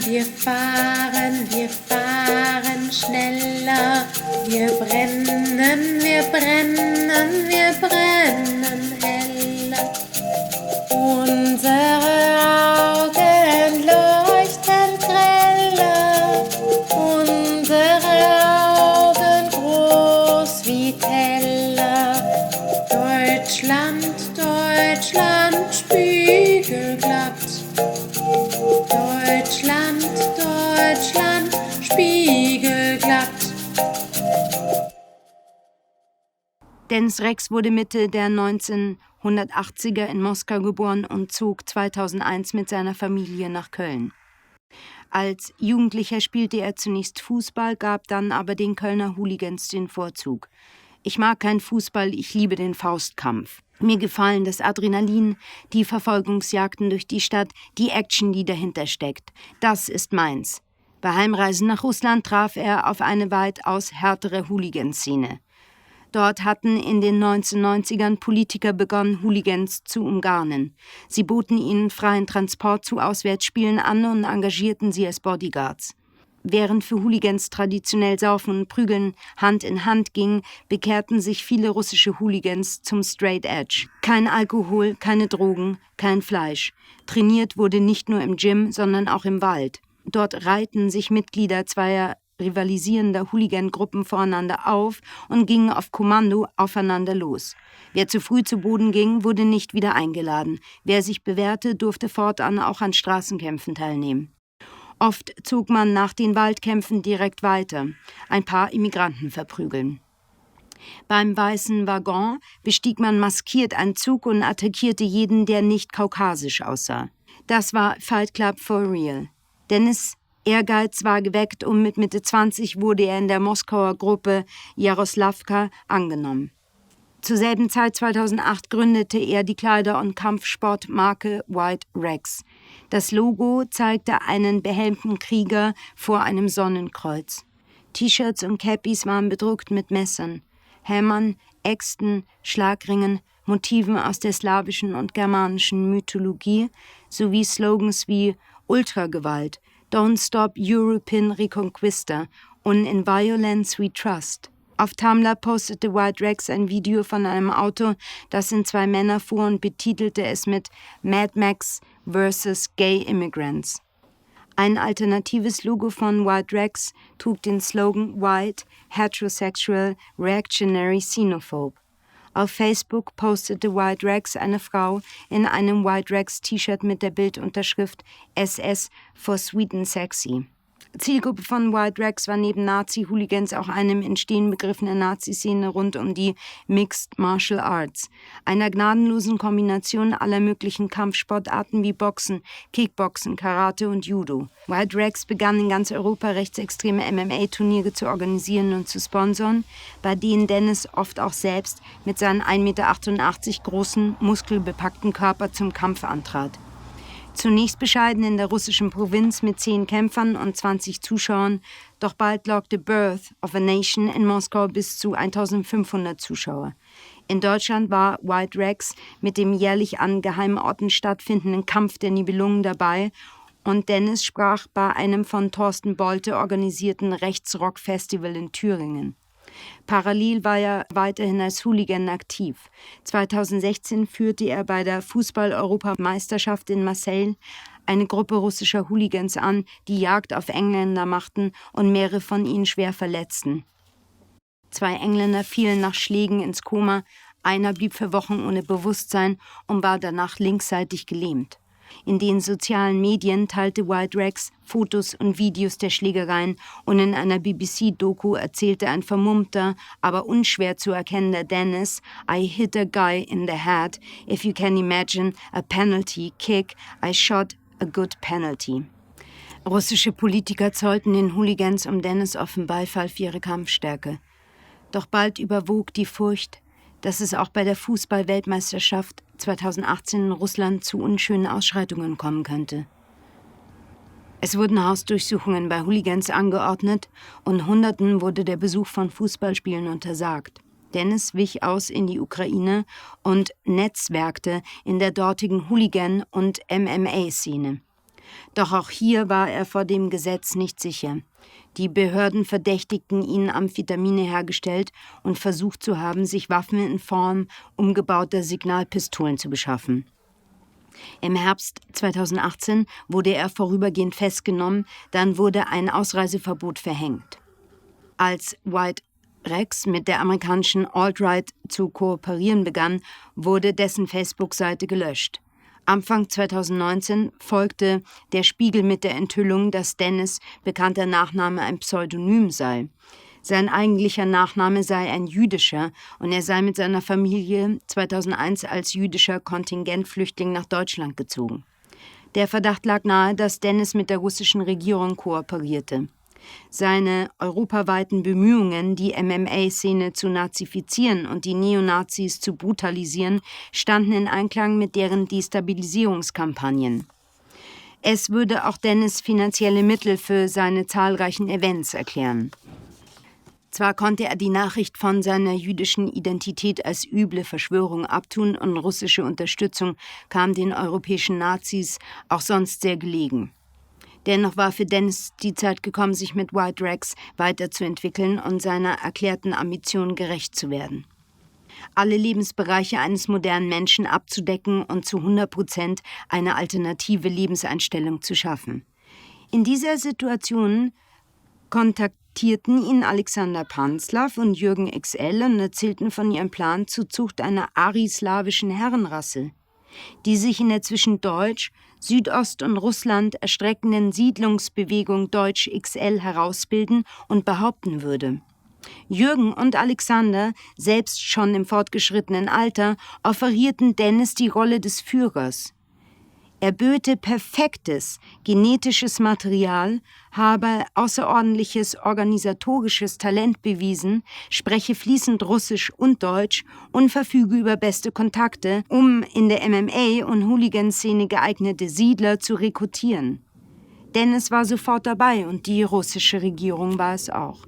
wir fahren schneller. Wir brennen heller. Unsere Augen leuchten greller. Unsere Augen groß wie Teller. Deutschland, spiegelglatt. Deutschland, spiegelglatt. Dennis Rex wurde Mitte der 1980er in Moskau geboren und zog 2001 mit seiner Familie nach Köln. Als Jugendlicher spielte er zunächst Fußball, gab dann aber den Kölner Hooligans den Vorzug. Ich mag keinen Fußball, ich liebe den Faustkampf. Mir gefallen das Adrenalin, die Verfolgungsjagden durch die Stadt, die Action, die dahinter steckt. Das ist meins. Bei Heimreisen nach Russland traf er auf eine weitaus härtere Hooligan-Szene. Dort hatten in den 1990ern Politiker begonnen, Hooligans zu umgarnen. Sie boten ihnen freien Transport zu Auswärtsspielen an und engagierten sie als Bodyguards. Während für Hooligans traditionell Saufen und Prügeln Hand in Hand ging, bekehrten sich viele russische Hooligans zum Straight Edge. Kein Alkohol, keine Drogen, kein Fleisch. Trainiert wurde nicht nur im Gym, sondern auch im Wald. Dort reihten sich Mitglieder zweier rivalisierender Hooligan-Gruppen voreinander auf und gingen auf Kommando aufeinander los. Wer zu früh zu Boden ging, wurde nicht wieder eingeladen. Wer sich bewährte, durfte fortan auch an Straßenkämpfen teilnehmen. Oft zog man nach den Waldkämpfen direkt weiter, ein paar Immigranten verprügeln. Beim weißen Waggon bestieg man maskiert einen Zug und attackierte jeden, der nicht kaukasisch aussah. Das war Fight Club for real. Dennis' Ehrgeiz war geweckt und mit Mitte 20 wurde er in der Moskauer Gruppe Jaroslavka angenommen. Zur selben Zeit 2008 gründete er die Kleider- und Kampfsportmarke White Rex. Das Logo zeigte einen behelmten Krieger vor einem Sonnenkreuz. T-Shirts und Cappies waren bedruckt mit Messern, Hämmern, Äxten, Schlagringen, Motiven aus der slawischen und germanischen Mythologie sowie Slogans wie Ultragewalt, Don't Stop European Reconquista und In Violence We Trust. Auf Tumblr postete White Rex ein Video von einem Auto, das in zwei Männer fuhr und betitelte es mit Mad Max vs. Gay Immigrants. Ein alternatives Logo von White Rex trug den Slogan White, Heterosexual, Reactionary, Xenophobe. Auf Facebook postete White Rex eine Frau in einem White Rex T-Shirt mit der Bildunterschrift SS for Sweet and Sexy. Zielgruppe von White Rex war neben Nazi-Hooligans auch eine im Entstehen begriffene Nazi-Szene rund um die Mixed Martial Arts, einer gnadenlosen Kombination aller möglichen Kampfsportarten wie Boxen, Kickboxen, Karate und Judo. White Rex begann in ganz Europa rechtsextreme MMA-Turniere zu organisieren und zu sponsern, bei denen Dennis oft auch selbst mit seinem 1,88 Meter großen, muskelbepackten Körper zum Kampf antrat. Zunächst bescheiden in der russischen Provinz mit 10 Kämpfern und 20 Zuschauern, doch bald lockte Birth of a Nation in Moskau bis zu 1500 Zuschauer. In Deutschland war White Rex mit dem jährlich an geheimen Orten stattfindenden Kampf der Nibelungen dabei und Dennis sprach bei einem von Thorsten Bolte organisierten Rechtsrock-Festival in Thüringen. Parallel war er weiterhin als Hooligan aktiv. 2016 führte er bei der Fußball-Europameisterschaft in Marseille eine Gruppe russischer Hooligans an, die Jagd auf Engländer machten und mehrere von ihnen schwer verletzten. 2 Engländer fielen nach Schlägen ins Koma, einer blieb für Wochen ohne Bewusstsein und war danach linksseitig gelähmt. In den sozialen Medien teilte White Rex Fotos und Videos der Schlägereien und in einer BBC-Doku erzählte ein vermummter, aber unschwer zu erkennender Dennis, I hit a guy in the head, if you can imagine, a penalty kick, I shot a good penalty. Russische Politiker zollten den Hooligans um Dennis offen Beifall für ihre Kampfstärke. Doch bald überwog die Furcht, dass es auch bei der Fußball-Weltmeisterschaft 2018 in Russland zu unschönen Ausschreitungen kommen könnte. Es wurden Hausdurchsuchungen bei Hooligans angeordnet und Hunderten wurde der Besuch von Fußballspielen untersagt. Dennis wich aus in die Ukraine und netzwerkte in der dortigen Hooligan- und MMA-Szene. Doch auch hier war er vor dem Gesetz nicht sicher. Die Behörden verdächtigten ihn, Amphetamine hergestellt und versucht zu haben, sich Waffen in Form umgebauter Signalpistolen zu beschaffen. Im Herbst 2018 wurde er vorübergehend festgenommen, dann wurde ein Ausreiseverbot verhängt. Als White Rex mit der amerikanischen Alt-Right zu kooperieren begann, wurde dessen Facebook-Seite gelöscht. Anfang 2019 folgte der Spiegel mit der Enthüllung, dass Dennis' bekannter Nachname ein Pseudonym sei. Sein eigentlicher Nachname sei ein jüdischer und er sei mit seiner Familie 2001 als jüdischer Kontingentflüchtling nach Deutschland gezogen. Der Verdacht lag nahe, dass Dennis mit der russischen Regierung kooperierte. Seine europaweiten Bemühungen, die MMA-Szene zu nazifizieren und die Neonazis zu brutalisieren, standen in Einklang mit deren Destabilisierungskampagnen. Es würde auch Dennis finanzielle Mittel für seine zahlreichen Events erklären. Zwar konnte er die Nachricht von seiner jüdischen Identität als üble Verschwörung abtun und russische Unterstützung kam den europäischen Nazis auch sonst sehr gelegen. Dennoch war für Dennis die Zeit gekommen, sich mit White Rex weiterzuentwickeln und seiner erklärten Ambition gerecht zu werden. Alle Lebensbereiche eines modernen Menschen abzudecken und zu 100% eine alternative Lebenseinstellung zu schaffen. In dieser Situation kontaktierten ihn Alexander Panzlav und Jürgen XL und erzählten von ihrem Plan zur Zucht einer arislawischen Herrenrasse, die sich in der zwischen Deutsch, Südost- und Russland erstreckenden Siedlungsbewegung Deutsch XL herausbilden und behaupten würde. Jürgen und Alexander, selbst schon im fortgeschrittenen Alter, offerierten Dennis die Rolle des Führers. Er böte perfektes genetisches Material, habe außerordentliches organisatorisches Talent bewiesen, spreche fließend Russisch und Deutsch und verfüge über beste Kontakte, um in der MMA- und Hooligan-Szene geeignete Siedler zu rekrutieren. Dennis war sofort dabei und die russische Regierung war es auch.